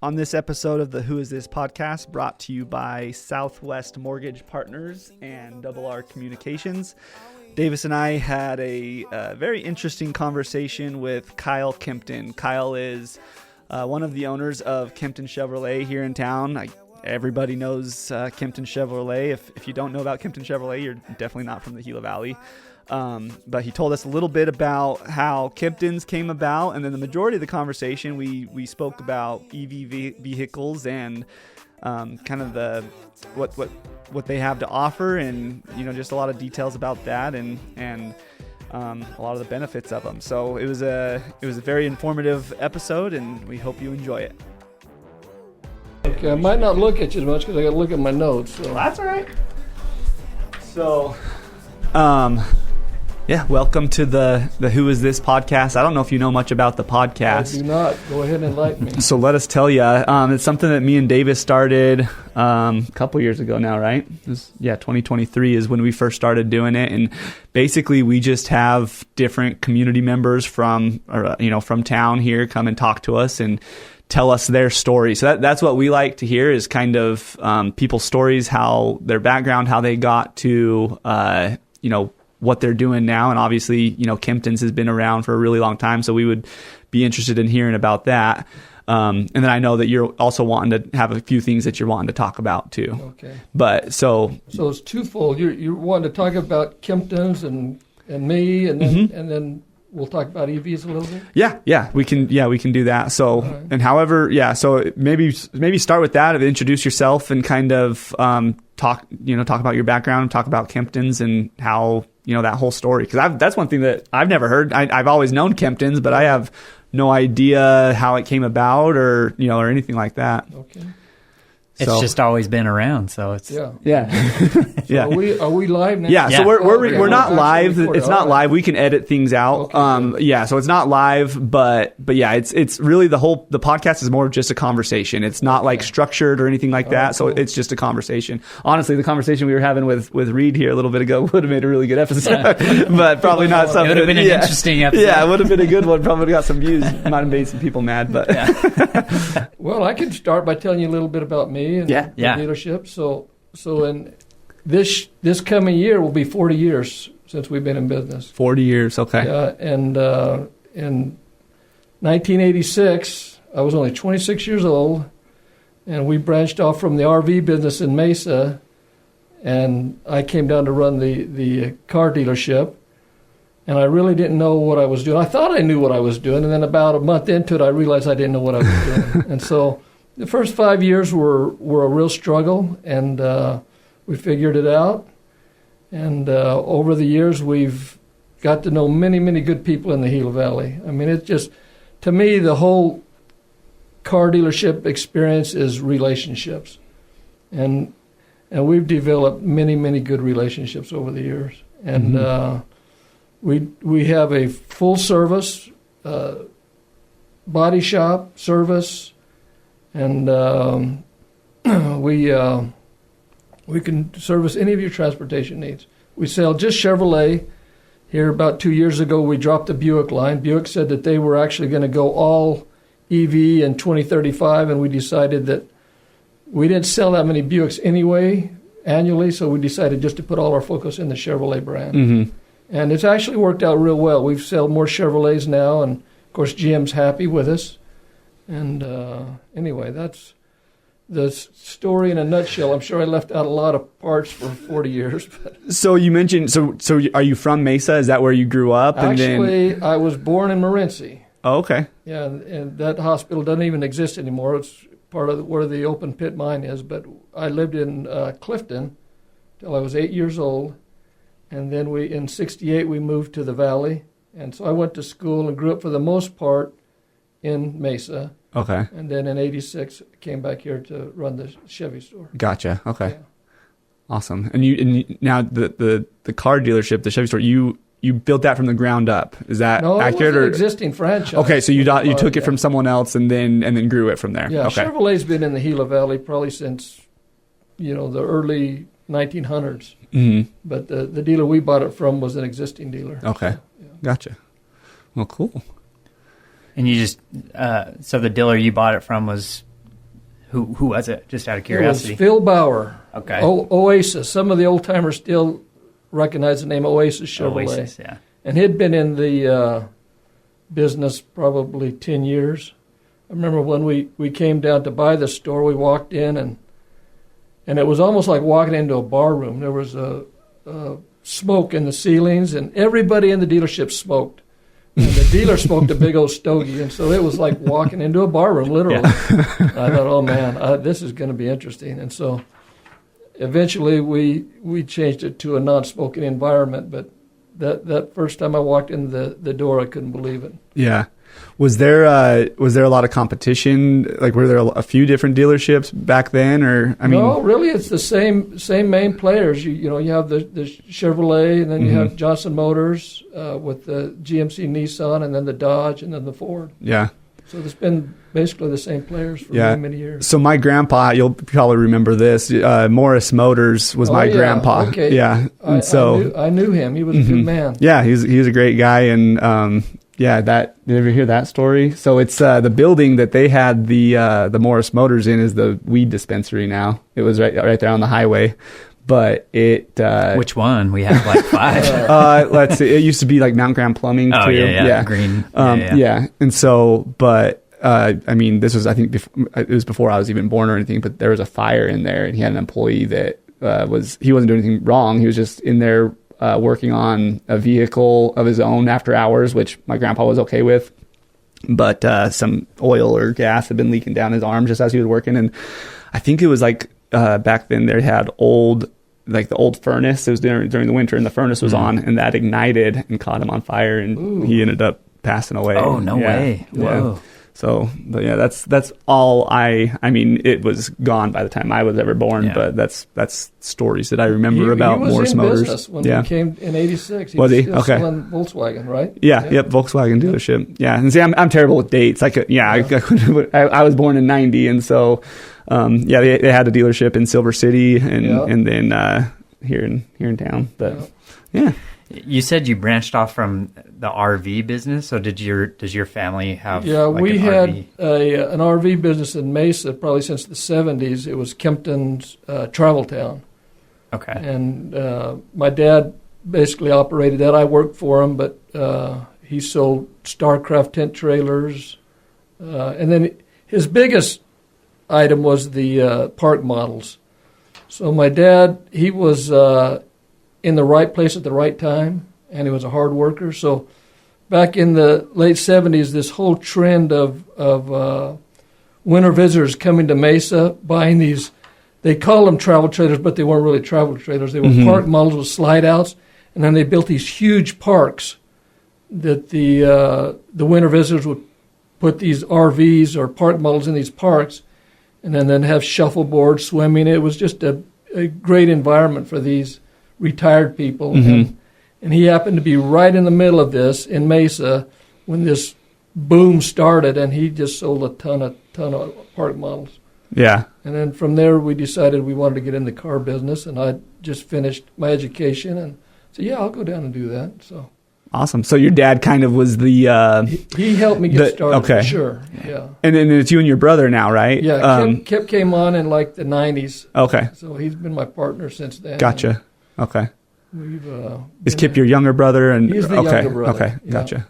On this episode of the Who Is This podcast, brought to you by Southwest Mortgage Partners and Double R Communications, Davis and I had a very interesting conversation with Kyle Kempton. Kyle is one of the owners of Kempton Chevrolet here in town. Everybody knows Kempton Chevrolet. If you don't know about Kempton Chevrolet, you're definitely not from the Gila Valley. But he told us a little bit about how Kempton's came about, and then the majority of the conversation we spoke about EV vehicles and kind of the what they have to offer, and just a lot of details about that and a lot of the benefits of them. So it was a very informative episode, and we hope you enjoy it. Okay, I might not look at you as much because I got to look at my notes. So. That's all right. So, yeah, welcome to the Who Is This podcast. I don't know if you know much about the podcast. I do not. Go ahead and enlighten me. So let us tell you. It's something that me and Davis started a couple years ago now, right? 2023 is when we first started doing it. And basically we just have different community members from town here come and talk to us and tell us their story. So that's what we like to hear, is kind of people's stories, how their background, how they got to, what they're doing now. And obviously, Kempton's has been around for a really long time, so we would be interested in hearing about that. And then I know that you're also wanting to have a few things that you're wanting to talk about too. Okay. But so it's twofold. You're wanting to talk about Kempton's and me, and then and then we'll talk about EVs a little bit. Yeah, we can do that. So, right. And however, so maybe start with that, introduce yourself and kind of talk about your background, talk about Kempton's and how, that whole story. Because that's one thing that I've never heard. I've always known Kempton's, but I have no idea how it came about or anything like that. Okay. It's just always been around, so it's yeah. Yeah. Are we live now? Yeah. So we're not live. It's not live. Right. We can edit things out. Okay, so it's not live, but yeah, it's really the podcast is more of just a conversation. It's not like structured or anything like that. So it's just a conversation. Honestly, the conversation we were having with Reed here a little bit ago would have made a really good episode, but probably not something. It would have been an interesting episode. Yeah, it would have been a good one. Probably got some views. Might have made some people mad, but Well, I can start by telling you a little bit about me and the dealership. So in this coming year will be 40 years since we've been in business. 40 years, okay. And in 1986, I was only 26 years old, and we branched off from the RV business in Mesa, and I came down to run the car dealership, and I really didn't know what I was doing. I thought I knew what I was doing, and then about a month into it, I realized I didn't know what I was doing. And so the first 5 years were a real struggle, and we figured it out. And over the years, we've got to know many, many good people in the Gila Valley. I mean, it's just, to me, the whole car dealership experience is relationships. And we've developed many, many good relationships over the years. And we have a full service body shop service, and we can service any of your transportation needs. We sell just Chevrolet. Here about 2 years ago, we dropped the Buick line. Buick said that they were actually going to go all EV in 2035, and we decided that we didn't sell that many Buicks anyway annually, so we decided just to put all our focus in the Chevrolet brand. Mm-hmm. And it's actually worked out real well. We've sold more Chevrolets now, and of course GM's happy with us. And anyway, that's the story in a nutshell. I'm sure I left out a lot of parts for 40 years. But. So you mentioned, so are you from Mesa? Is that where you grew up? Actually, I was born in Morenci. Oh, okay. Yeah, and that hospital doesn't even exist anymore. It's part of where the open pit mine is. But I lived in Clifton till I was 8 years old. And then in 68, we moved to the Valley. And so I went to school and grew up for the most part in Mesa. Okay. And then in 86, came back here to run the Chevy store. Gotcha. Okay. Yeah. Awesome. And now the car dealership, the Chevy store, you built that from the ground up. Is that accurate? No, it was an existing franchise. Okay, so you took it from someone else and then grew it from there. Yeah, okay. Chevrolet's been in the Gila Valley probably since, the early 1900s. Mm-hmm. But the dealer we bought it from was an existing dealer. Okay. So, yeah. Gotcha. Well, cool. And you just, so the dealer you bought it from was Who was it? Just out of It curiosity. was Phil Bauer. Okay. Oasis. Some of the old timers still recognize the name Oasis Chevrolet. Oasis, yeah. And he'd been in the business probably 10 years. I remember when we came down to buy the store, we walked in, and it was almost like walking into a bar room. There was a smoke in the ceilings, and everybody in the dealership smoked. And the dealer smoked a big old stogie, and so it was like walking into a bar room, literally. Yeah. I thought, oh, man, this is going to be interesting. And so eventually we changed it to a non-smoking environment, but that first time I walked in the door, I couldn't believe it. Yeah. Was there a lot of competition? Like, were there a few different dealerships back then, or no, really, it's the same main players. You have the Chevrolet, and then you have Johnson Motors with the GMC, Nissan, and then the Dodge, and then the Ford. Yeah. So it's been basically the same players for many, many years. So my grandpa, you'll probably remember this. Morris Motors was my grandpa. Okay. Yeah. And I knew him. He was a good man. Yeah, he was a great guy, and did you ever hear that story? So it's the building that they had the Morris Motors in is the weed dispensary now. It was right there on the highway. But it which one? We have like 5. Let's see. It used to be like Mount Graham Plumbing too. Yeah. Green. And so, but this was, I think, it was before I was even born or anything. But there was a fire in there, and he had an employee that he wasn't doing anything wrong. He was just in there working on a vehicle of his own after hours, which my grandpa was okay with. But some oil or gas had been leaking down his arm just as he was working, and I think it was like back then they had the old furnace. It was during the winter, and the furnace was on, and that ignited and caught him on fire, and he ended up passing away. Oh, no way! Whoa. Yeah. So, but yeah, that's all it was gone by the time I was ever born, but that's stories that I remember about Morris Motors. He was in business when he came in '86. Was he? Still selling Volkswagen, right? Yeah. Yep. Volkswagen dealership. Yeah. And see, I'm terrible with dates. I was born in '90, and so, they had a dealership in Silver City and then here in town. But yeah. You said you branched off from the RV business, so does your family have? Yeah, we had RV? An RV business in Mesa probably since the 70s. It was Kempton's Travel Town. Okay. And my dad basically operated that. I worked for him, but he sold Starcraft tent trailers. And then his biggest item was the park models. So my dad, he was in the right place at the right time, and he was a hard worker. So back in the late 70s, this whole trend of winter visitors coming to Mesa, buying these, they call them travel trailers, but they weren't really travel trailers. They were park models with slide outs, and then they built these huge parks that the winter visitors would put these RVs or park models in these parks, and then have shuffleboard, swimming. It was just a great environment for these retired people, and he happened to be right in the middle of this in Mesa when this boom started, and he just sold a ton of park models. Yeah. And then from there, we decided we wanted to get in the car business, and I just finished my education and said, "Yeah, I'll go down and do that." So awesome. So your dad kind of was the he helped me get started. Okay. For sure. Yeah. And then it's you and your brother now, right? Yeah. Kip came on in like the 90s. Okay. So he's been my partner since then. Gotcha. Okay. We've is Kip your younger brother? And he's the younger brother. Okay, gotcha.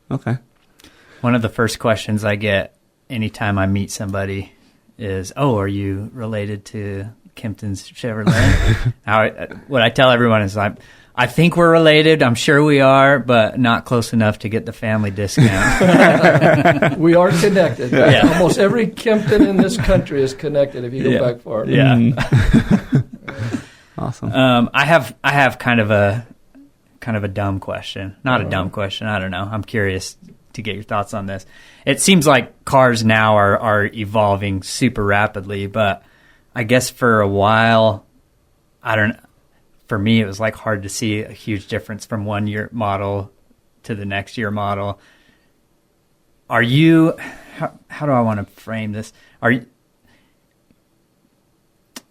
Yeah. Okay. One of the first questions I get anytime I meet somebody is, "Oh, are you related to Kempton's Chevrolet?" What I tell everyone is, I think we're related. I'm sure we are, but not close enough to get the family discount. We are connected. Yeah. Almost every Kempton in this country is connected if you go back far. Yeah. Awesome. I have kind of a dumb question. Not a dumb question. I don't know. I'm curious to get your thoughts on this. It seems like cars now are evolving super rapidly, but I guess for a while, for me, it was like hard to see a huge difference from one year model to the next year model. Are you, how do I want to frame this?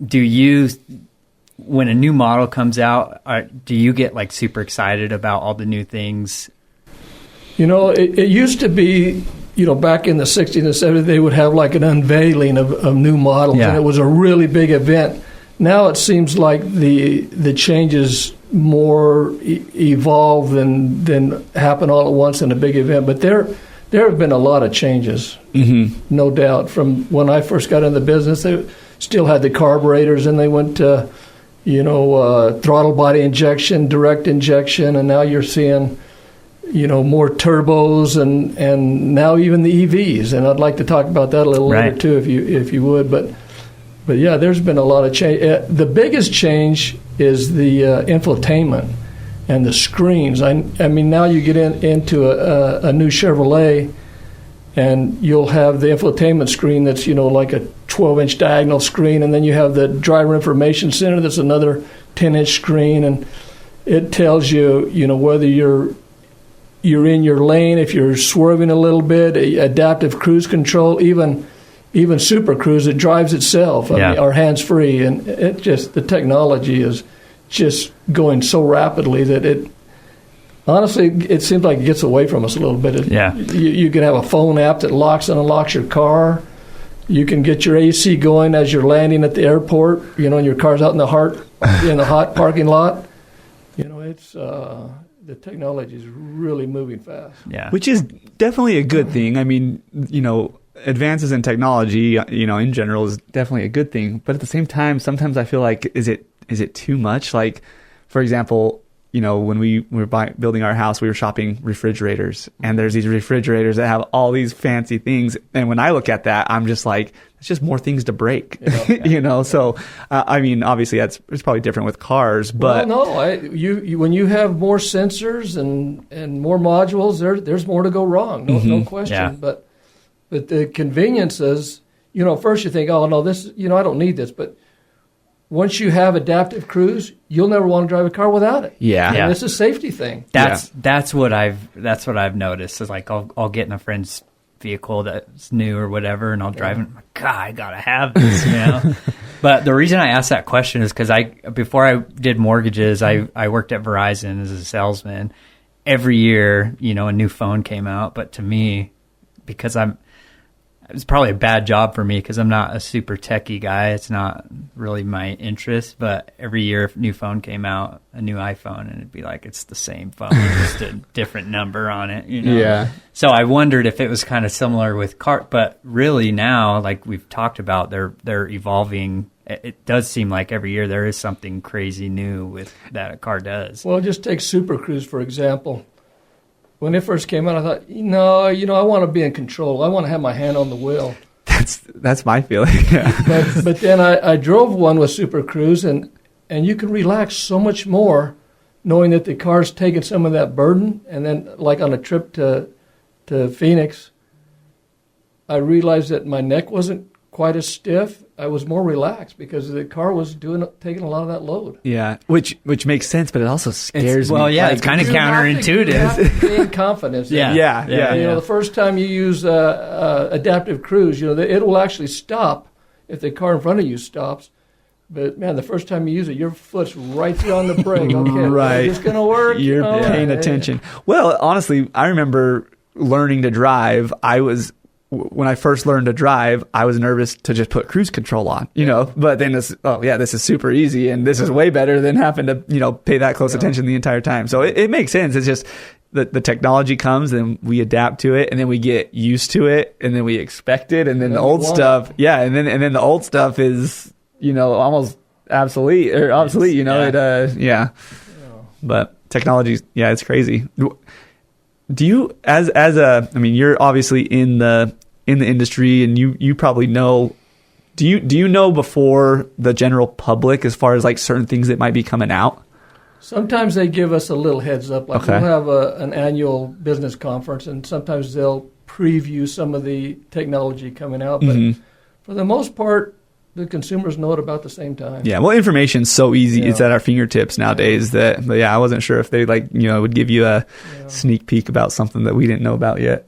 Do you, when a new model comes out, do you get like super excited about all the new things? You know, it used to be back in the 60s and 70s, they would have like an unveiling of new models, and it was a really big event. Now it seems like the changes more evolve than happen all at once in a big event. But there have been a lot of changes, no doubt. From when I first got in the business, they still had the carburetors, and they went to throttle body injection, direct injection, and now you're seeing more turbos and now even the EVs. And I'd like to talk about that a little later too, if you would. But yeah, there's been a lot of change. The biggest change is the infotainment and the screens. I mean, now you get into a new Chevrolet, and you'll have the infotainment screen that's like a 12-inch diagonal screen, and then you have the driver information center that's another 10-inch screen, and it tells you whether you're in your lane, if you're swerving a little bit, adaptive cruise control, even Super Cruise, it drives itself, or hands-free, and the technology is just going so rapidly that it seems like it gets away from us a little bit. You can have a phone app that locks and unlocks your car. You can get your AC going as you're landing at the airport, and your car's out in the hot parking lot. It's the technology is really moving fast. Yeah, which is definitely a good thing. I mean, advances in technology, in general is definitely a good thing. But at the same time, sometimes I feel like, is it too much? Like, for example, when we were building our house, we were shopping refrigerators, and there's these refrigerators that have all these fancy things. And when I look at that, I'm just like, it's just more things to break, So, I mean, obviously it's probably different with cars, but when you have more sensors and more modules, there's more to go wrong. No question. Yeah. But the conveniences, first you think, oh no, this, I don't need this, but once you have adaptive cruise, you'll never want to drive a car without it. Yeah, and it's a safety thing. That's what I've noticed. Is like I'll get in a friend's vehicle that's new or whatever, and I'll drive it. I'm like, God, I gotta have this, But the reason I asked that question is because before I did mortgages, I worked at Verizon as a salesman. Every year, a new phone came out, but to me, because it's probably a bad job for me because I'm not a super techie guy. It's not really my interest. But every year, if a new phone came out, a new iPhone, and it'd be like, it's the same phone, just a different number on it, Yeah. So I wondered if it was kind of similar with car, but really now, like we've talked about, they're evolving. It does seem like every year there is something crazy new with that a car does. Well, just take Super Cruise, for example. When it first came out, I thought, no, I want to be in control. I want to have my hand on the wheel. That's my feeling. but then I drove one with Super Cruise, and you can relax so much more knowing that the car's taking some of that burden. And then, like on a trip to Phoenix, I realized that my neck wasn't quite as stiff. I was more relaxed because the car was taking a lot of that load. Yeah, which makes sense, but it also scares me. Well, yeah, it's kind of counterintuitive. You have to gain confidence. Yeah. The first time you use adaptive cruise, it will actually stop if the car in front of you stops. But man, the first time you use it, your foot's right there on the brake. Okay, right, it's going to work. You're paying attention. Well, honestly, I remember learning to drive. When I first learned to drive, I was nervous to just put cruise control on, but then this is super easy, and this is way better than having to, pay that close attention the entire time. So it makes sense. It's just the technology comes and we adapt to it, and then we get used to it, and then we expect it, and then the old stuff, and then the old stuff is, almost obsolete, But technology, it's crazy. Do you, you're obviously in the industry, and you probably know, do you know before the general public as far as like certain things that might be coming out? Sometimes they give us a little heads up. Like we'll have an annual business conference, and sometimes they'll preview some of the technology coming out. But for the most part, the consumers know it about the same time. Yeah, well, information's so easy. Yeah. It's at our fingertips nowadays but I wasn't sure if they would give you a sneak peek about something that we didn't know about yet.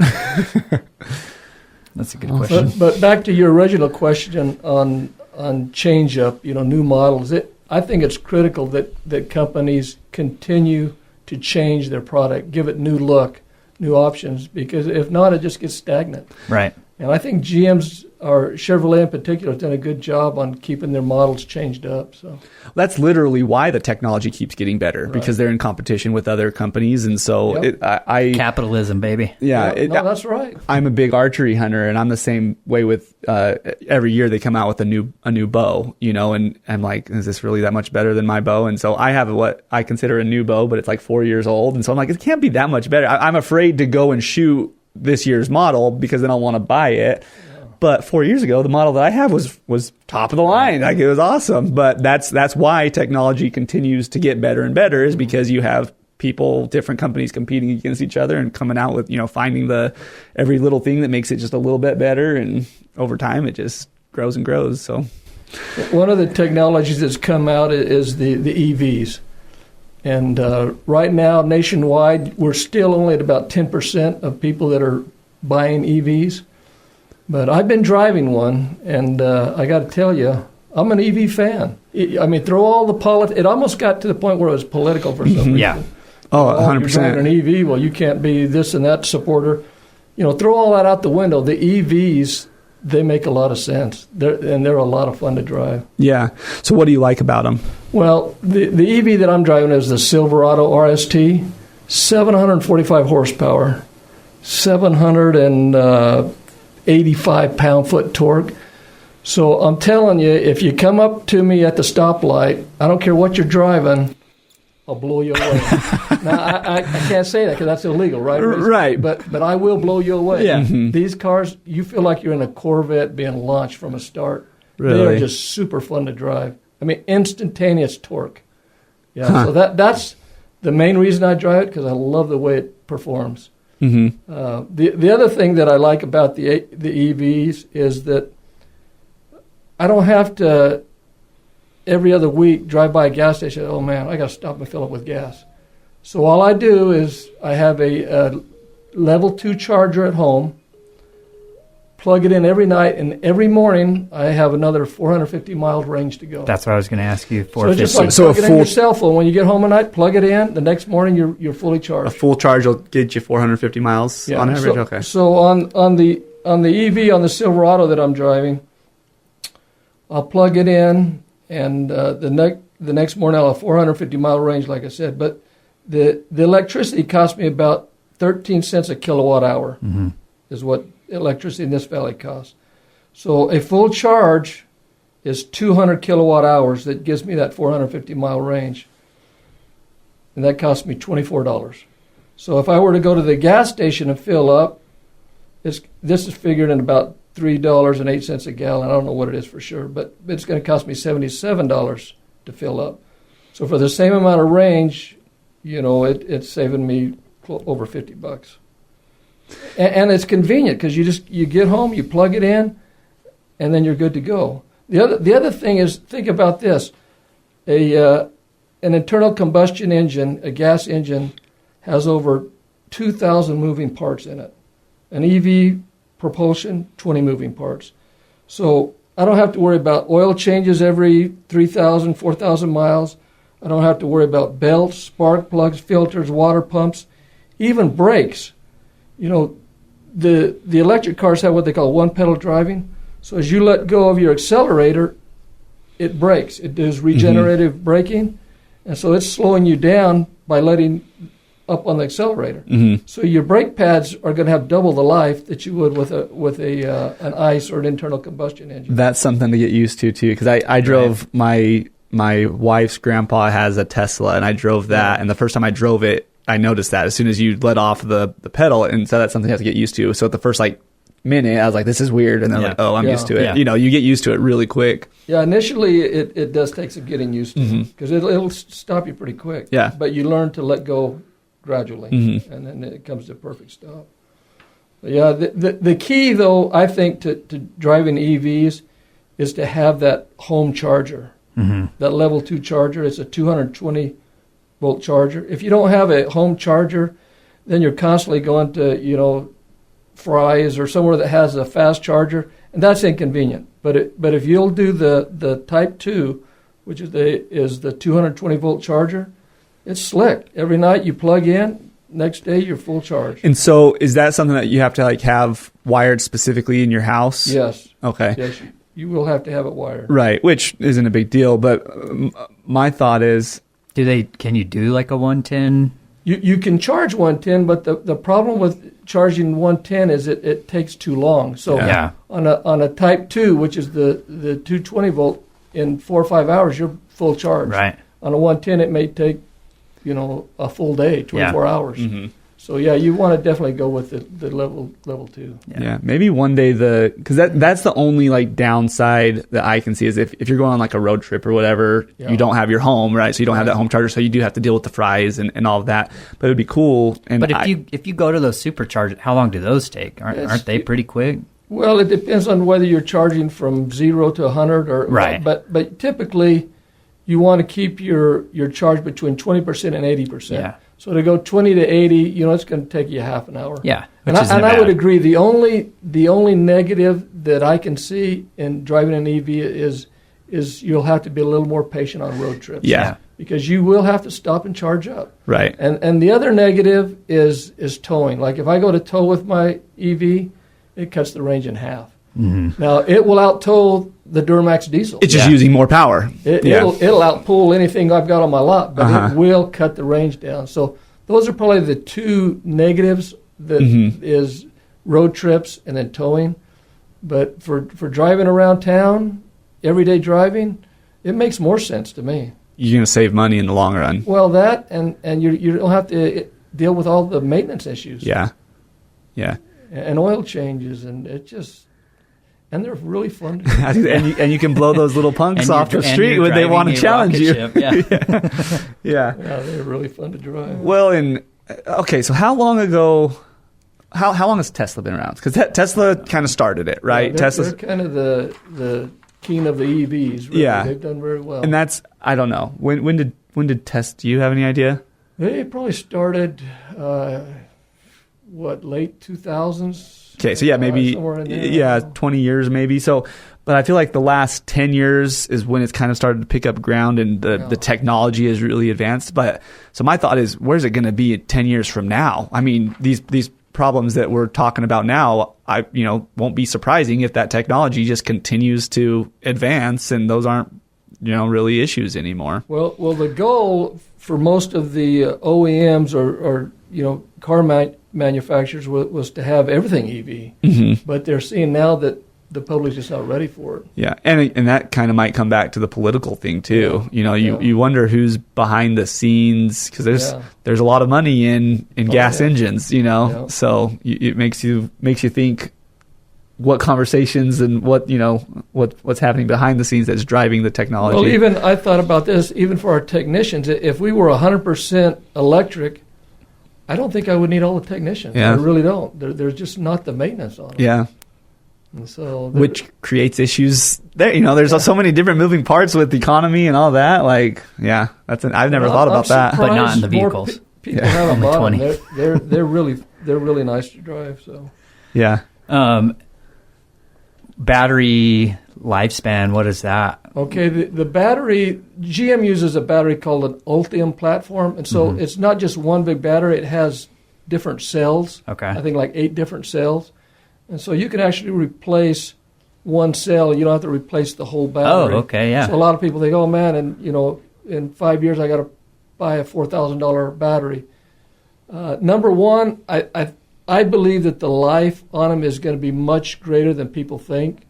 That's a good question. But back to your original question on change up, new models. I think it's critical that companies continue to change their product, give it new look, new options, because if not, it just gets stagnant. Right. And I think GM's, or Chevrolet in particular, has done a good job on keeping their models changed up. So That's literally why the technology keeps getting better, because they're in competition with other companies. And so I capitalism, baby. Yeah. no, that's right. I'm a big archery hunter, and I'm the same way with every year they come out with a new bow, and I'm like, is this really that much better than my bow? And so I have what I consider a new bow, but it's like 4 years old. And so I'm like, it can't be that much better. I'm afraid to go and shoot this year's model because then I'll want to buy it. But 4 years ago, the model that I have was top of the line. Like, it was awesome. But that's why technology continues to get better and better, is because you have people, different companies competing against each other and coming out with, finding the every little thing that makes it just a little bit better. And over time, it just grows and grows. So one of the technologies that's come out is the EVs. And right now, nationwide, we're still only at about 10% of people that are buying EVs. But I've been driving one, and I got to tell you, I'm an EV fan. I mean, throw all the politics. It almost got to the point where it was political for some reason. Yeah. Oh, 100%. You're driving an EV, well, you can't be this and that supporter. Throw all that out the window. The EVs, they make a lot of sense. They're a lot of fun to drive. Yeah. So what do you like about them? Well, the EV that I'm driving is the Silverado RST, 745 horsepower, 785 pound-foot torque. So I'm telling you, if you come up to me at the stoplight, I don't care what you're driving, I'll blow you away. Now, I can't say that because that's illegal, right? Right. But I will blow you away. Yeah. These cars, you feel like you're in a Corvette being launched from a start. Really? They are just super fun to drive. I mean, instantaneous torque. Yeah. Huh. So that's the main reason I drive it, because I love the way it performs. Mm-hmm. The other thing that I like about the EVs is that I don't have to every other week drive by a gas station. Oh man, I got to stop and fill up with gas. So all I do is I have a level 2 charger at home, plug it in every night, and every morning I have another 450 miles range to go. That's what I was going to ask you. So it's just like So plug it in your cell phone. When you get home at night, plug it in. The next morning you're fully A charged. full charge will get you 450 miles on average? Okay. So on the EV, on the Silverado that I'm driving, I'll plug it in, and the next morning I'll have 450 mile range, like I said. But the electricity cost me about 13 cents a kilowatt hour, is what electricity in this valley costs. So a full charge is 200 kilowatt hours. That gives me that 450 mile range, and that costs me $24. So if I were to go to the gas station and fill up, this is figured in about $3.08 a gallon. I don't know what it is for sure, but it's going to cost me $77 to fill up. So for the same amount of range, it's saving me over $50. And it's convenient because you get home, you plug it in, and then you're good to go. The other thing is, think about this: an internal combustion engine, a gas engine, has over 2,000 moving parts in it. An EV propulsion, 20 moving parts. So I don't have to worry about oil changes every 3,000, 4,000 miles. I don't have to worry about belts, spark plugs, filters, water pumps, even brakes. The electric cars have what they call one-pedal driving. So as you let go of your accelerator, it brakes. It does regenerative braking, and so it's slowing you down by letting up on the accelerator. So your brake pads are going to have double the life that you would with an ICE or an internal combustion engine. That's something to get used to too, because I drove my wife's grandpa has a Tesla, and I drove that, and the first time I drove it, I noticed that as soon as you let off the pedal, and so that's something you have to get used to. So at the first minute, I was like, this is weird, and then I'm used to it. Yeah. You get used to it really quick. Yeah, initially it does take some getting used to, because it'll stop you pretty quick. Yeah. But you learn to let go gradually, and then it comes to a perfect stop. But yeah, the key, though, I think, to driving EVs is to have that home charger, that level 2 charger. It's a 220-volt charger. If you don't have a home charger, then you're constantly going to, Fry's or somewhere that has a fast charger, and that's inconvenient. But if you'll do the Type 2, which is the 220-volt charger, it's slick. Every night you plug in, next day you're full charge. And so is that something that you have to like have wired specifically in your house? Yes. Okay. Yes, you will have to have it wired. Right, which isn't a big deal, but my thought is, Can you do like a 110? You can charge 110, but the problem with charging 110 is it takes too long. So Yeah. on a Type 2, which is the 220 volt, in 4 or 5 hours you're full charge. Right. On a 110 it may take a full day, 24 hours. mm-hmm. So yeah, you want to definitely go with the level 2. yeah, maybe one day because that's the only like downside that I can see is if you're going on like a road trip or whatever, Yeah. you don't have your home, right? So you don't have that home charger, so you do have to deal with the fries and all of that. But it would be cool. And But if you go to those superchargers, how long do those take? Aren't they pretty quick? Well, it depends on whether you're charging from 0 to 100 or Right. But typically, you want to keep your charge between 20% and 80%. Yeah. So to go 20 to 80, it's going to take you half an hour. Yeah. And I would agree. The only negative that I can see in driving an EV is you'll have to be a little more patient on road trips. Yeah. Because you will have to stop and charge up. right. And the other negative is towing. Like if I go to tow with my EV, it cuts the range in half. Mm-hmm. Now it will out-tow the Duramax diesel. It's just using more power. It'll outpull anything I've got on my lot, but Uh-huh. it will cut the range down. So those are probably the two negatives that Mhm. is road trips and then towing. But for driving around town, everyday driving, it makes more sense to me. You're going to save money in the long run. Well, that and you don't have to deal with all the maintenance issues. Yeah. Yeah. And oil changes, and and they're really fun to do. and you can blow those little punks And off you're- the and street you're when they want to driving a challenge rocket you. ship, yeah. Yeah. Yeah, they're really fun to drive. Well, okay, so how long ago? How long has Tesla been around? Because Tesla kind of started it, right? Yeah, Tesla's, they're kind of the king of the EVs. Really. Yeah. They've done very well. and that's I don't know when did Tesla? Do you have any idea? They probably started late 2000s. Okay, so yeah, maybe somewhere in there. 20 years maybe. So, but I feel like the last 10 years is when it's kind of started to pick up ground and the technology is really advanced. But so my thought is, where's it going to be 10 years from now? I mean, these problems that we're talking about now, won't be surprising if that technology just continues to advance and those aren't, really issues anymore. Well, the goal for most of the OEMs or car manufacturers was to have everything EV, Mm-hmm. but they're seeing now that the public's just not ready for it. Yeah, and that kind of might come back to the political thing too. Yeah. You wonder who's behind the scenes because there's a lot of money in gas engines. Yeah. So it makes you think what conversations and what's happening behind the scenes that's driving the technology. Well, even I thought about this. Even for our technicians, if we were 100% electric, I don't think I would need all the technicians. Yeah. I really don't. There's just not the maintenance on them. Yeah. And so Which creates issues there. There's so many different moving parts with the economy and all that. Like, yeah, I've never thought about that. But not in the more vehicles. People Yeah. haven't On the bought 20. them. They're really nice to drive. So Yeah. Battery lifespan, what is that? okay, the battery, GM uses a battery called an Ultium platform, and so it's not just one big battery. It has different cells. Okay. I think like 8 different cells, and so you can actually replace one cell. You don't have to replace the whole battery. Oh, okay, yeah. So a lot of people think, oh man, and in 5 years I got to buy a $4,000 battery. Number one, I believe that the life on them is going to be much greater than people think.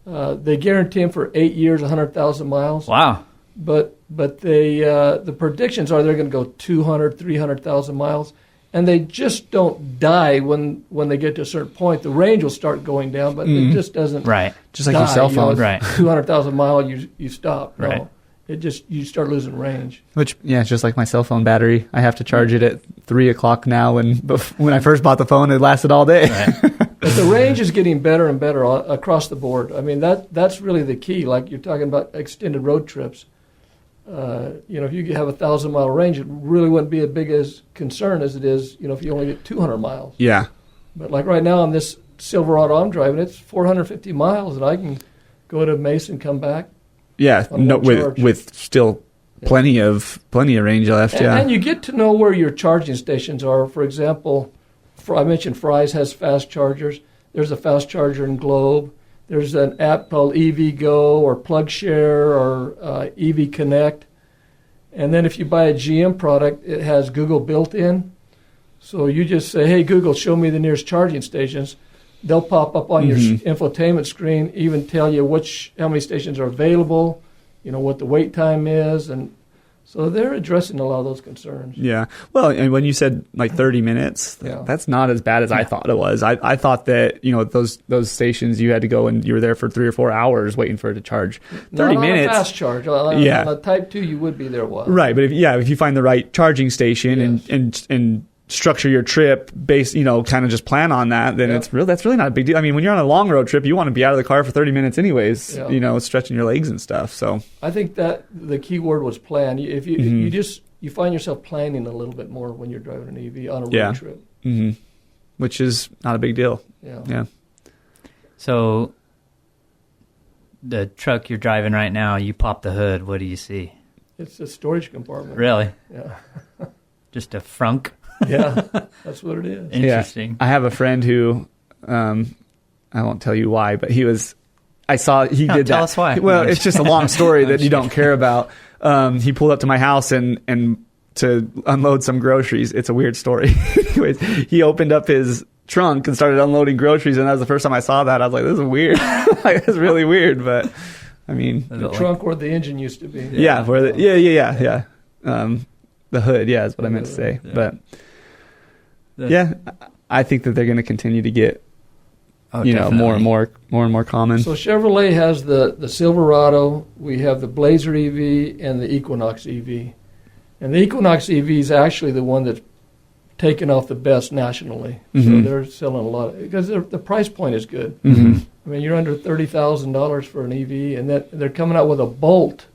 They guarantee them for 8 years, 100,000 miles. Wow. But the predictions are they're going to go 200, 300,000 miles, and they just don't die when they get to a certain point. The range will start going down, but it just doesn't. Right. Just like your cell phone. Right. 200,000 miles, you stop. No. Right. You start losing range. Which, it's just like my cell phone battery. I have to charge it at 3:00 now, and when I first bought the phone, it lasted all day. Right. But the range is getting better and better across the board. I mean, that's really the key. Like you're talking about extended road trips. If you have a 1,000-mile range, it really wouldn't be as big a concern as it is, if you only get 200 miles. Yeah. But like right now on this Silverado I'm driving, it's 450 miles, and I can go to Mesa and come back. Yeah. On No, one charge. with still plenty of range left. And you get to know where your charging stations are. For example, I mentioned Fry's has fast chargers. There's a fast charger in Globe. There's an app called EV Go or PlugShare or EV Connect. And then if you buy a GM product, it has Google built in. So you just say, hey, Google, show me the nearest charging stations. They'll pop up on your infotainment screen, even tell you how many stations are available, what the wait time is. And so they're addressing a lot of those concerns. Yeah. Well, and when you said like 30 minutes, that's not as bad as I thought it was. I thought that, those stations you had to go and you were there for 3 or 4 hours waiting for it to charge. 30 not minutes. On a fast charge. On a Type 2, you would be there a while. Right. But if you find the right charging station and structure your trip based, kind of just plan on that, then that's really not a big deal. I mean, when you're on a long road trip, you want to be out of the car for 30 minutes anyways, stretching your legs and stuff. So I think that the key word was plan. If you find yourself planning a little bit more when you're driving an EV on a road trip. Mm-hmm. Which is not a big deal. Yeah. So the truck you're driving right now, you pop the hood, what do you see? It's a storage compartment. Really? Yeah. Just a frunk? Yeah, that's what it is. Interesting. I have a friend who, I won't tell you why, but he did that. Tell us why. Well, it's just a long story that you don't care about. He pulled up to my house and to unload some groceries. It's a weird story. Anyways, he opened up his trunk and started unloading groceries, and that was the first time I saw that. I was like, this is weird. It's really weird, but I mean, the trunk where the engine used to be. Yeah. The hood, is what I meant to say. Yeah. But I think that they're going to continue to get, more and more common. So Chevrolet has the Silverado, we have the Blazer EV, and the Equinox EV. And the Equinox EV is actually the one that's taken off the best nationally. So they're selling a lot because the price point is good. Mm-hmm. I mean, you're under $30,000 for an EV, and they're coming out with a Bolt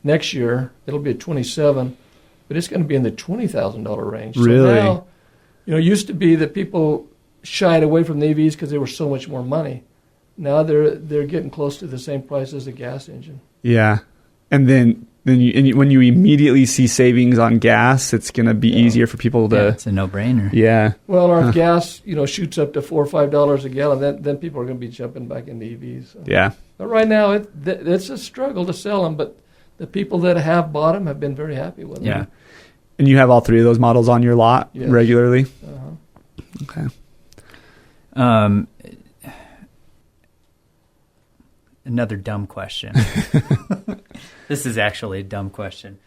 next year. It'll be a 27, but it's going to be in the $20,000 range. Really? So now, it used to be that people shied away from the EVs because they were so much more money. Now they're getting close to the same price as a gas engine. Yeah, and then when you immediately see savings on gas, it's going to be easier for people to. Yeah, it's a no-brainer. Yeah. Well, our gas, shoots up to $4 or $5 a gallon. Then people are going to be jumping back into EVs. So. Yeah. But right now, it's a struggle to sell them, but the people that have bought them have been very happy with them. Yeah. And you have all 3 of those models on your lot regularly? Uh-huh. Okay. Another dumb question. This is actually a dumb question,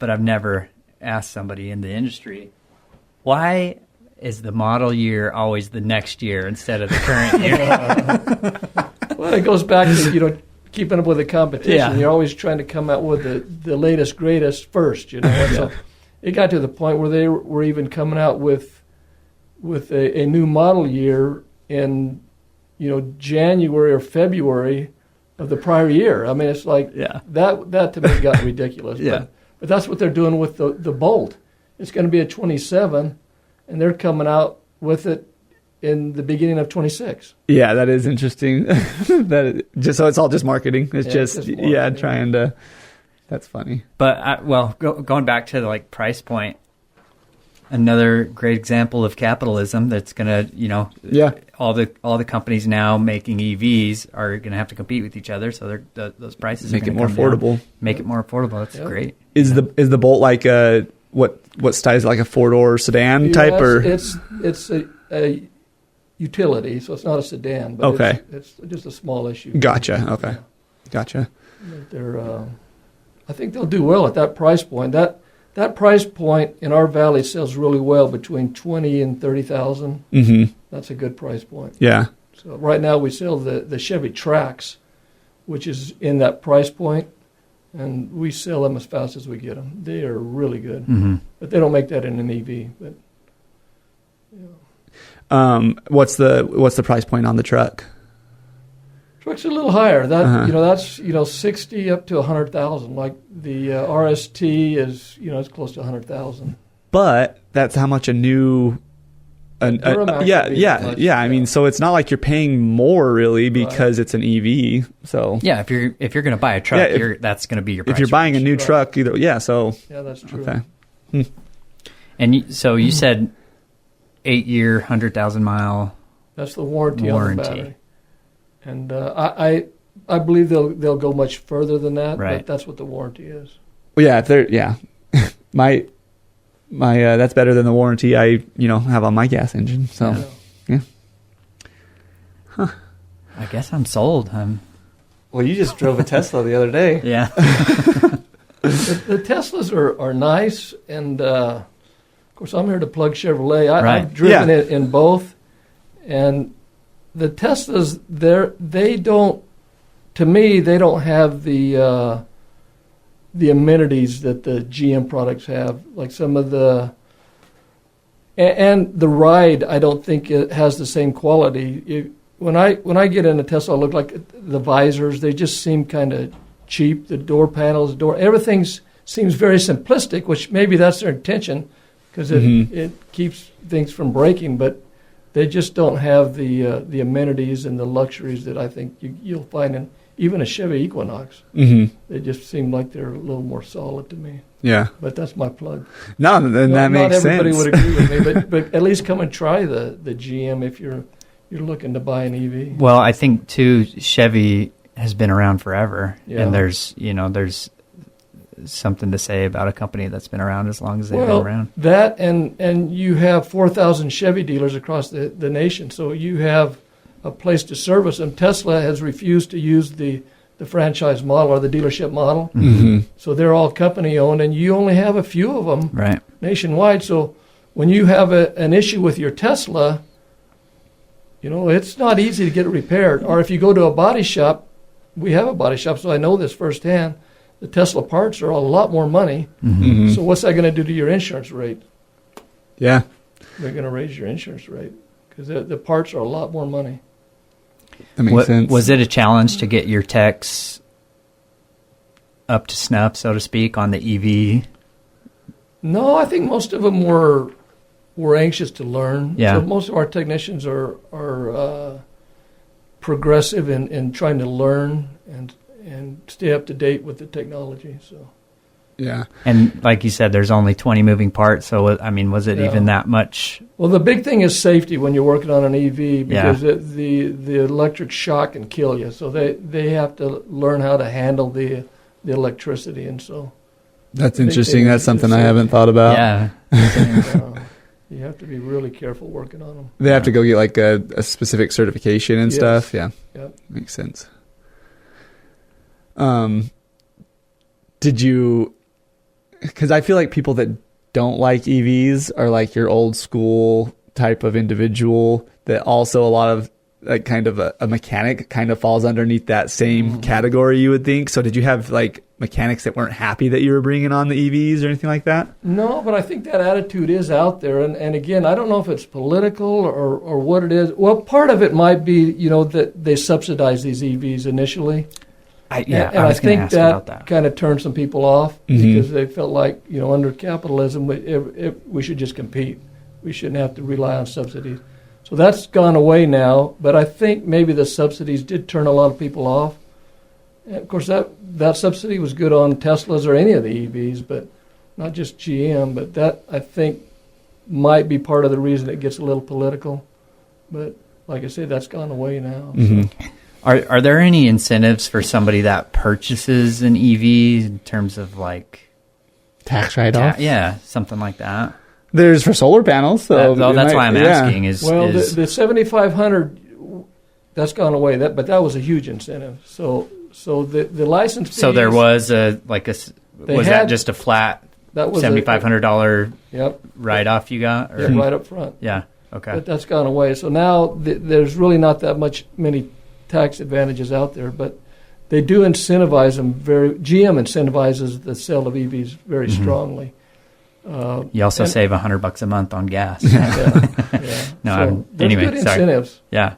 but I've never asked somebody in the industry, why is the model year always the next year instead of the current year? Well, it goes back to, keeping up with the competition. Yeah. You're always trying to come out with the latest, greatest first, So it got to the point where they were even coming out with a new model year in, January or February of the prior year. I mean, it's like that to me got ridiculous. Yeah. But that's what they're doing with the Bolt. It's going to be a 27, and they're coming out with it in the beginning of 26. Yeah, that is interesting. So it's all just marketing. It's just marketing, trying to. That's funny. But going back to the price point, another great example of capitalism that's going to, all the companies now making EVs are going to have to compete with each other, so those prices make are it more affordable. Down. Make it more affordable. That's great. Is the Bolt like what size, like a 4-door sedan type, or it's a utility, so it's not a sedan, but it's just a small issue. Gotcha. Okay. Yeah. Gotcha. They're I think they'll do well at that price point. That price point in our valley sells really well between $20,000 and $30,000. Mm-hmm. That's a good price point. Yeah. So right now we sell the Chevy Trax, which is in that price point, and we sell them as fast as we get them. They are really good, but they don't make that in an EV. But what's the price point on the truck? Truck's a little higher. That's 60 up to 100,000. Like the RST is it's close to 100,000. But that's how much a new Duramax yeah, would be yeah, much, yeah. I mean, so it's not like you're paying more really because it's an EV. So Yeah, if you're going to buy a truck, Yeah, that's going to be your price. if you're buying a new Right. truck, either So Yeah, that's true. okay. And so you said 8-year, 100,000 mile. That's the warranty on Warranty. the battery. And I believe they'll go much further than that, Right. but that's what the warranty is. Well, yeah, if they're my that's better than the warranty I have on my gas engine. So Yeah. I guess I'm sold. well, you just drove a Tesla the other day. Yeah. The Teslas are nice, and of course I'm here to plug Chevrolet. Right. I've driven it in both, and the Teslas they don't have the amenities that the GM products have, like some of the and the ride. I don't think it has the same quality. When I get in a Tesla, I look like the visors. They just seem kind of cheap. The door panels, everything seems very simplistic, which maybe that's their intention because it keeps things from breaking. But they just don't have the amenities and the luxuries that I think you'll find in even a Chevy Equinox. Mm-hmm. They just seem like they're a little more solid to me. Yeah. But that's my plug. No, then that makes sense. Not everybody would agree with me, but at least come and try the GM if you're looking to buy an EV. Well, I think too, Chevy has been around forever, Yeah. and there's something to say about a company that's been around as long as they've been around. That and you have 4,000 Chevy dealers across the nation, so you have a place to service them. Tesla has refused to use the franchise model or the dealership model, so they're all company owned, and you only have a few of them Right. nationwide. So when you have an issue with your Tesla, it's not easy to get it repaired. Or if you go to a body shop, we have a body shop, so I know this firsthand. The Tesla parts are a lot more money. Mm-hmm. So what's that going to do to your insurance rate? Yeah. They're going to raise your insurance rate because the parts are a lot more money. That makes sense. Was it a challenge to get your techs up to snuff, so to speak, on the EV? No, I think most of them were anxious to learn. Yeah. So most of our technicians are progressive in trying to learn and stay up to date with the technology. So. Yeah. And like you said, there's only 20 moving parts, so I mean, was it even that much? Well, the big thing is safety when you're working on an EV because the electric shock can kill you. So they have to learn how to handle the electricity, and so That's interesting. That's something I haven't thought about. Yeah. you have to be really careful working on them. They have to go get like a specific certification and Yes. stuff. Yeah. Yep. Makes sense. Did you, because I feel like people that don't like EVs are like your old school type of individual that also a lot of like kind of a mechanic kind of falls underneath that same category, you would think. So did you have like mechanics that weren't happy that you were bringing on the EVs or anything like that? No, but I think that attitude is out there. And again, I don't know if it's political or what it is. Well, part of it might be, that they subsidize these EVs initially. I I was going to think ask about that. kind of turned some people off because they felt like, under capitalism, we should just compete. We shouldn't have to rely on subsidies. So that's gone away now, but I think maybe the subsidies did turn a lot of people off. And of course, that subsidy was good on Teslas or any of the EVs, but not just GM. But that, I think, might be part of the reason it gets a little political. But like I said, that's gone away now. So. Are there any incentives for somebody that purchases an EV in terms of like Tax write-off? yeah, something like that? There's for solar panels. So That's why I'm asking. The 7,500, that's gone away. But that was a huge incentive. So the license fees. So there was that just a flat that was $7,500 Yep. write-off you got? Or? Yeah, right up front. Yeah. Okay. But that's gone away. So now there's really not that many tax advantages out there, but they do incentivize them GM incentivizes the sale of EVs very strongly. You also save $100 a month on gas. Yeah. No, there's anyway, good sorry. incentives. Yeah.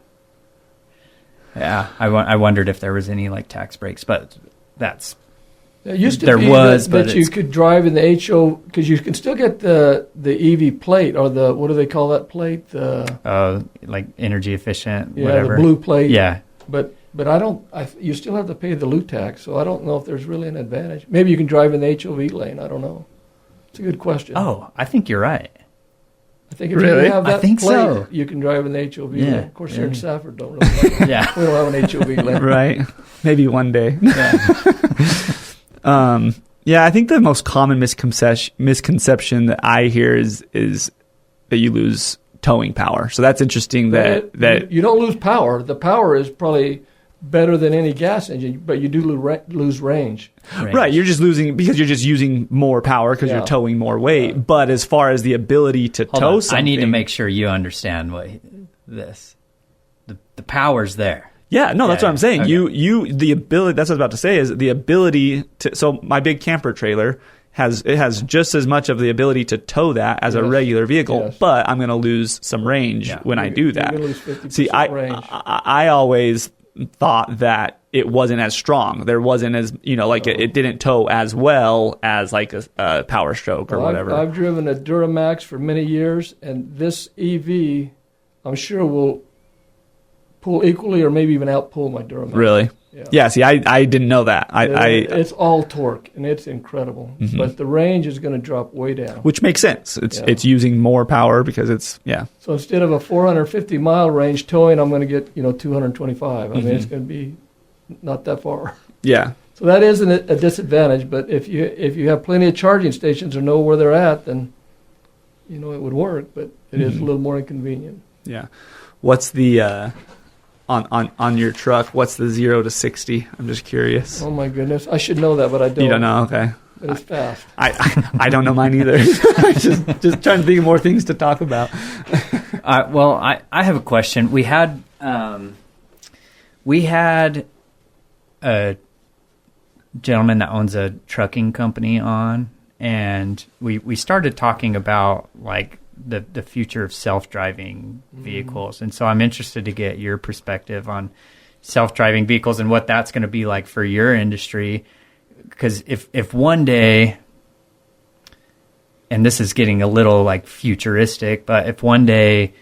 I wondered if there was any like tax breaks, but that's It used to there be was, that but you could drive in the HO because you can still get the EV plate or the what do they call that plate? like energy efficient, Yeah, whatever. the blue plate. Yeah. But you still have to pay the loot tax, so I don't know if there's really an advantage. Maybe you can drive in the HOV lane. I don't know. It's a good question. Oh, I think you're right. I think if Really? you have that I think plate, so. you can drive in the HOV Yeah. lane. Of course, here in Yeah. Safford don't really like that. Yeah. We don't have an HOV lane. Right. Maybe one day. Yeah. Yeah, I think the most common misconception that I hear is that you lose towing power. So that's interesting that You don't lose power. The power is probably better than any gas engine, but you do lose range. right, you're just losing because you're just using more power because Yeah. you're towing more weight. But as far as the ability to Hold tow on. something, I need to make sure you understand the power's there. Yeah, no, that's Yeah, what I'm saying. okay. The ability. That's what I was about to say. Is the ability to. So my big camper trailer has just as much of the ability to tow that as a Yes. regular vehicle, Yes. but I'm going to lose some range Yeah. when I do that. You're gonna lose 50% See, range. I always thought that it wasn't as strong. There wasn't as it didn't tow as well as like a Power Stroke or Well, whatever. I've driven a Duramax for many years, and this EV, I'm sure will pull equally or maybe even outpull my Duramax. Really? Yeah. See, I didn't know that. It's all torque, and it's incredible. Mhm. But the range is going to drop way down. which makes sense. Yeah. It's using more power because it's So instead of a 450-mile range towing, I'm going to get 225. I mean, it's Mhm. going to be not that far. yeah. So that is a disadvantage. But if you have plenty of charging stations or know where they're at, then it would work. But it is a Mhm. little more inconvenient. Yeah. What's the on your truck? What's the 0 to 60? I'm just curious. Oh my goodness, I should know that, but I don't. You don't know? Okay. But it's fast. I don't know mine either. just trying to think of more things to talk about. Well, I have a question. We had a gentleman that owns a trucking company on, and we started talking about like the future of self-driving vehicles. And so I'm interested to get your perspective on self-driving vehicles and what that's going to be like for your industry. Because if one day, and this is getting a little like futuristic, but if one day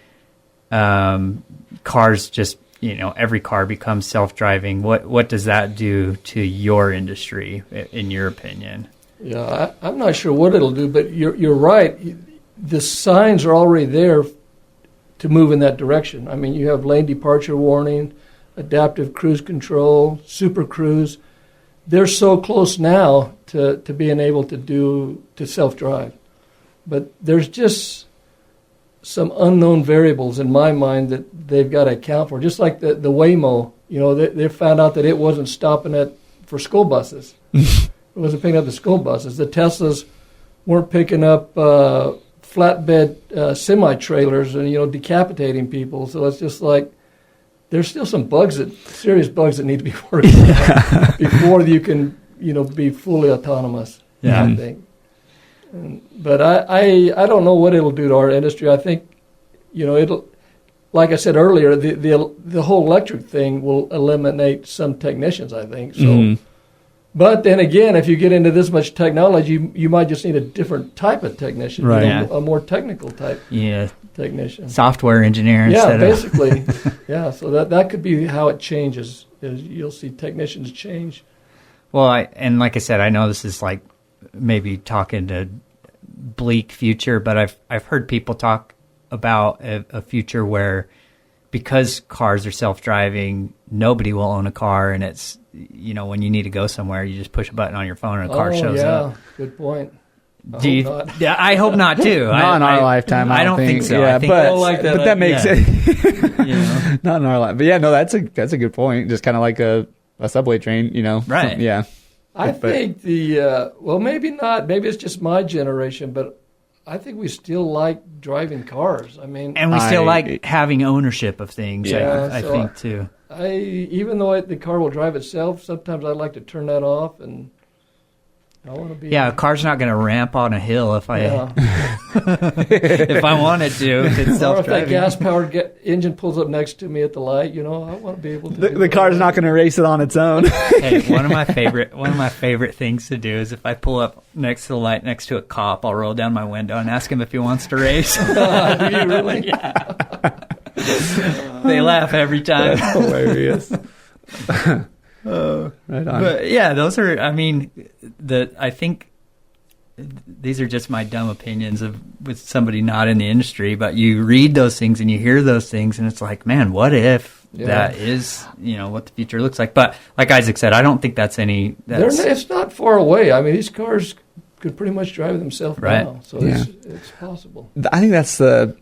cars just, every car becomes self-driving, what does that do to your industry, in your opinion? Yeah, I'm not sure what it'll do, but you're right. The signs are already there to move in that direction. I mean, you have lane departure warning, adaptive cruise control, super cruise. They're so close now to being able to self-drive. But there's just some unknown variables in my mind that they've got to account for. Just like the Waymo, they found out that it wasn't stopping for school buses. It wasn't picking up the school buses. The Teslas weren't picking up flatbed semi-trailers and, decapitating people. So it's just like there's still some serious bugs that need to be worked out before you can, be fully autonomous, I think. But I don't know what it'll do to our industry. I think, it'll, like I said earlier, the whole electric thing will eliminate some technicians, I think. So, But then again, if you get into this much technology, you might just need a different type of technician, right? A more technical type technician, software engineer. Yeah, instead basically. Yeah, so that could be how it changes. Is you'll see technicians change. Well, and like I said, I know this is like maybe talking to bleak future, but I've heard people talk about a future where because cars are self-driving, nobody will own a car, and it's when you need to go somewhere, you just push a button on your phone and a car shows up. Good point. I hope not too. Not in our lifetime. I don't think so. Yeah, but that makes sense. Not in our life. But yeah, no, that's a good point. Just kind of like a subway train, Right. Yeah. I think maybe not. Maybe it's just my generation, but I think we still like driving cars. I mean, and we still like having ownership of things. Yeah, I think too. Even though the car will drive itself, sometimes I like to turn that off and I want to be. Yeah, a car's not going to ramp on a hill if I Yeah. if I wanted to. If it's Or if that self-driving. gas-powered engine pulls up next to me at the light, I want to be able to. The car's not going to race it on its own. Hey, one of my favorite things to do is if I pull up next to the light next to a cop, I'll roll down my window and ask him if he wants to race. Do you really? Yeah. They laugh every time. That's hilarious. Right on. But yeah, those are. I mean, I think these are just my dumb opinions with somebody not in the industry. But you read those things and you hear those things, and it's like, man, what if that is what the future looks like? But like Isaac said, I don't think that's any. It's not far away. I mean, these cars could pretty much drive themselves now, so it's possible. I think that's the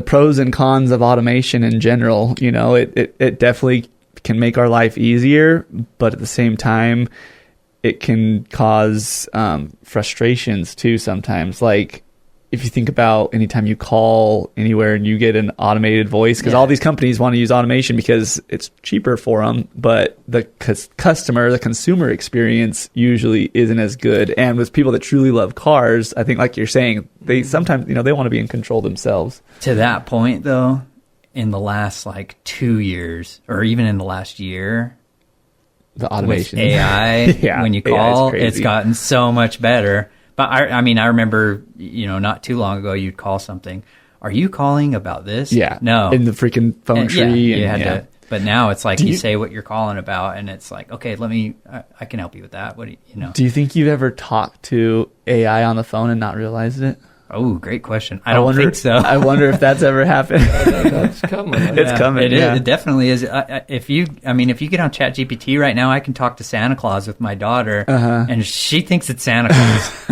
pros and cons of automation in general. It definitely can make our life easier, but at the same time, it can cause frustrations too sometimes. Like if you think about anytime you call anywhere and you get an automated voice, because all these companies want to use automation because it's cheaper for them, but the consumer experience usually isn't as good. And with people that truly love cars, I think like you're saying, they sometimes, they want to be in control themselves. To that point though, in the last 2 years or even in the last year, the automation with AI, when you call, it's gotten so much better. But I remember, not too long ago, you'd call something. Are you calling about this? Yeah. No. In the freaking phone tree. You had to. But now it's like you say what you're calling about, and it's like, okay, I can help you with that. What do you know? Do you think you've ever talked to AI on the phone and not realized it? Oh, great question. I don't think so. I wonder if that's ever happened. That's coming. It's coming. It definitely is. If you get on ChatGPT right now, I can talk to Santa Claus with my daughter, and she thinks it's Santa Claus.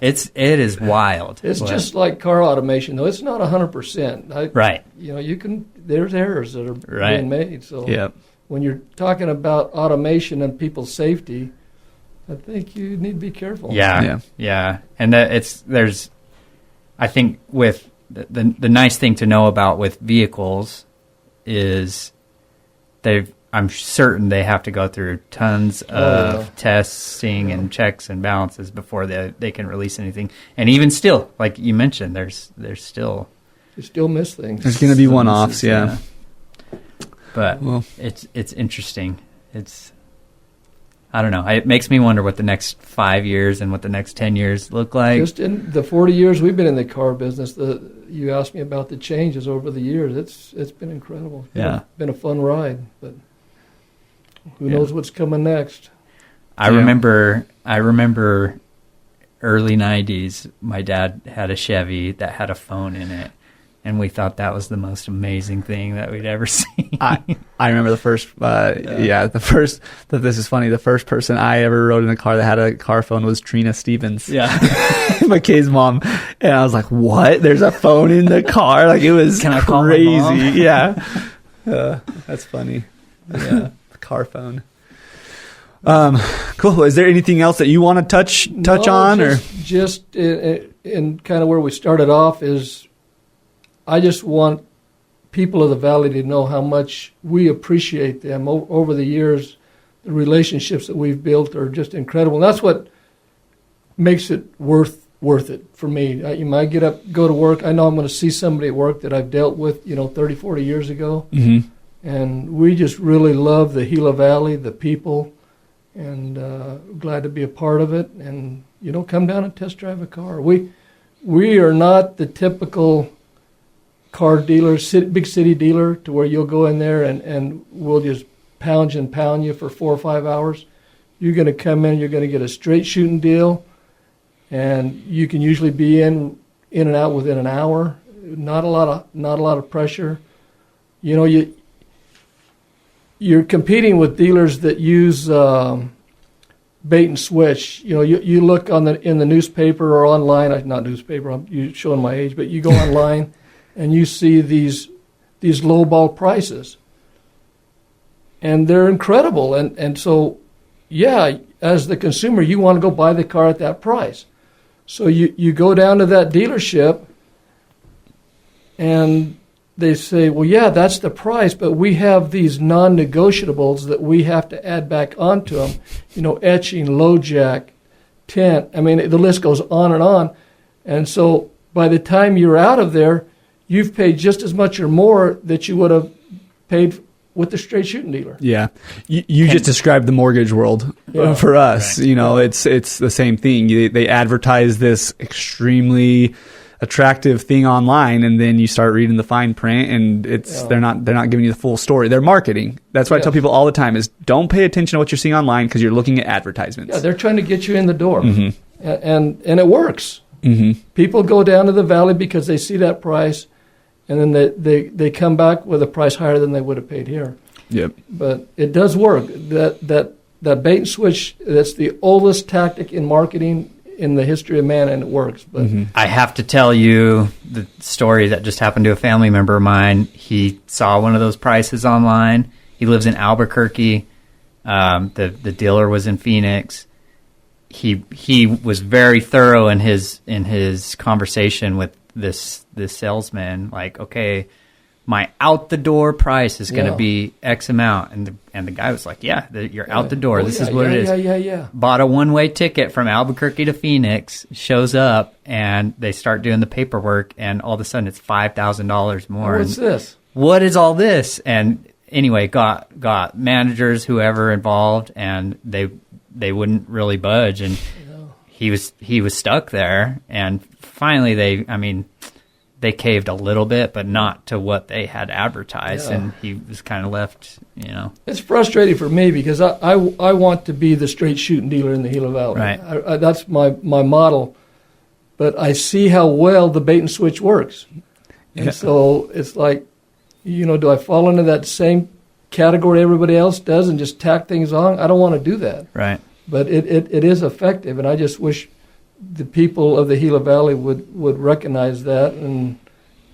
It is wild. It's just like car automation, though. It's not 100%. Right. There's errors that are being made. So when you're talking about automation and people's safety, I think you need to be careful. Yeah. And I think with the nice thing to know about with vehicles is I'm certain they have to go through tons of testing and checks and balances before they can release anything. And even still, like you mentioned, there's still... You still miss things. There's going to be one-offs, yeah. But it's interesting. I don't know. It makes me wonder what the next 5 years and what the next 10 years look like. Just in the 40 years we've been in the car business, you asked me about the changes over the years. It's been incredible. It's been a fun ride, but who knows what's coming next. I remember early 90s, my dad had a Chevy that had a phone in it. And we thought that was the most amazing thing that we'd ever seen. I remember the first this is funny. The first person I ever rode in a car that had a car phone was Trina Stevens. Yeah. McKay's mom. And I was like, what? There's a phone in the car? Like, it was Can I call my mom? crazy. Yeah. That's funny. Yeah. The car phone. Cool. Is there anything else that you want to touch on? Just in kind of where we started off is, I just want people of the Valley to know how much we appreciate them. Over the years, the relationships that we've built are just incredible. And that's what makes it worth it for me. I get up, go to work. I know I'm going to see somebody at work that I've dealt with, 30, 40 years ago. Mm-hmm. And we just really love the Gila Valley, the people, and glad to be a part of it. And, come down and test drive a car. We are not the typical car dealer, big city dealer, to where you'll go in there and we'll just pound you for 4 or 5 hours. You're going to come in, you're going to get a straight shooting deal, and you can usually be in and out within an hour. Not a lot of pressure. You're competing with dealers that use bait and switch. You look in the newspaper or online. Not newspaper. I'm showing my age, but you go online. And you see these low-ball prices. And they're incredible. And so, as the consumer, you want to go buy the car at that price. So you go down to that dealership, and they say, well, that's the price, but we have these non-negotiables that we have to add back onto them. Etching, low jack, tint. I mean, the list goes on and on. And so by the time you're out of there, you've paid just as much or more that you would have paid with the straight shooting dealer. Yeah. You just described the mortgage world for us. Right. You know, it's the same thing. They advertise this extremely attractive thing online, and then you start reading the fine print, and they're not giving you the full story. They're marketing. That's what I tell people all the time is don't pay attention to what you're seeing online because you're looking at advertisements. Yeah, they're trying to get you in the door. Mm-hmm. And it works. Mm-hmm. People go down to the valley because they see that price, and then they come back with a price higher than they would have paid here. Yep. But it does work. That bait and switch, that's the oldest tactic in marketing in the history of man, and it works. But I have to tell you the story that just happened to a family member of mine. He saw one of those prices online. He lives in Albuquerque. The dealer was in Phoenix. He was very thorough in his conversation with this salesman. Like, okay, my out the door price is going to be X amount, and the guy was like, yeah, you're out the door. This is what it is. Yeah. Bought a one-way ticket from Albuquerque to Phoenix, shows up, and they start doing the paperwork, and all of a sudden it's $5,000 more. What's this? What is all this? And anyway, got managers, whoever involved, and they wouldn't really budge, and he was stuck there. And finally, they caved a little bit, but not to what they had advertised, and he was kind of left, you know. It's frustrating for me because I want to be the straight shooting dealer in the Gila Valley. Right. That's my model, but I see how well the bait and switch works. And so it's like, you know, do I fall into that same category everybody else does and just tack things on? I don't want to do that. Right. But it is effective, and I just wish the people of the Gila Valley would recognize that and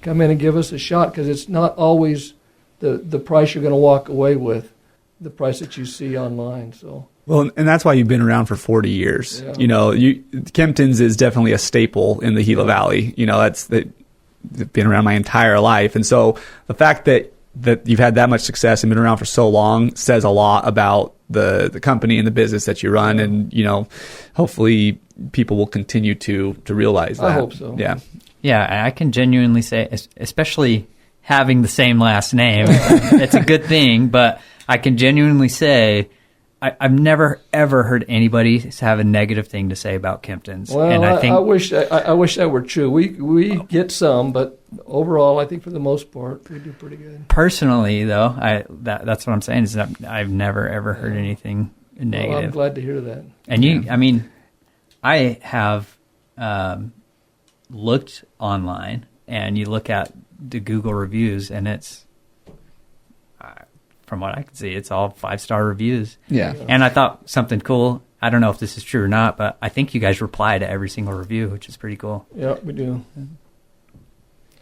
come in and give us a shot, because it's not always the price you're going to walk away with, the price that you see online. So. Well, and that's why you've been around for 40 years. Yeah. You know, Kempton's is definitely a staple in the Gila Valley. You know, they've been around my entire life. And so the fact that you've had that much success and been around for so long says a lot about the company and the business that you run. And, you know, hopefully people will continue to realize that. I hope so. Yeah. Yeah, I can genuinely say, especially having the same last name, it's a good thing, but I can genuinely say I've never, ever heard anybody have a negative thing to say about Kempton's. Well, and I wish that were true. We get some, but overall, I think for the most part, we do pretty good. Personally, though, that's what I'm saying, is that I've never, ever heard anything negative. Well, I'm glad to hear that. And I have looked online, and you look at the Google reviews, and it's, from what I can see, it's all 5-star reviews. Yeah. And I thought something cool. I don't know if this is true or not, but I think you guys reply to every single review, which is pretty cool. Yeah, we do.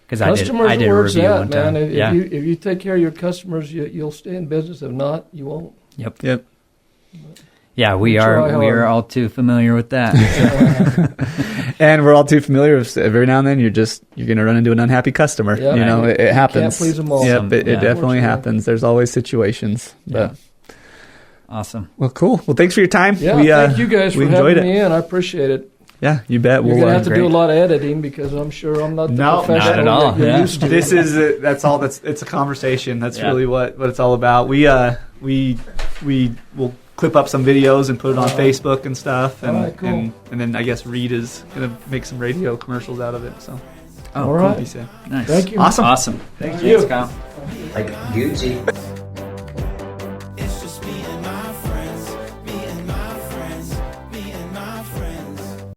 Because I did a review one time. If you take care of your customers, you'll stay in business. If not, you won't. Yep. Yeah, we are all too familiar with that. And we're all too familiar with, every now and then you're going to run into an unhappy customer. Yep. You know, it happens. Can't please them all. Yep, it definitely happens. There's always situations. But. Yeah. Awesome. Well, cool. Well, thanks for your time. Yeah, thank you guys for having me in. I appreciate it. Yeah, you bet. You're going to have to do a lot of editing, because I'm sure I'm not the professional not at all. you're used to. This is it's a conversation. That's really what it's all about. We will clip up some videos and put it on Facebook and stuff, and cool. and then I guess Reed is gonna make some radio commercials out of it. So, all right, cool. Nice, thank you, awesome. Thank you, Kyle. Like Gucci.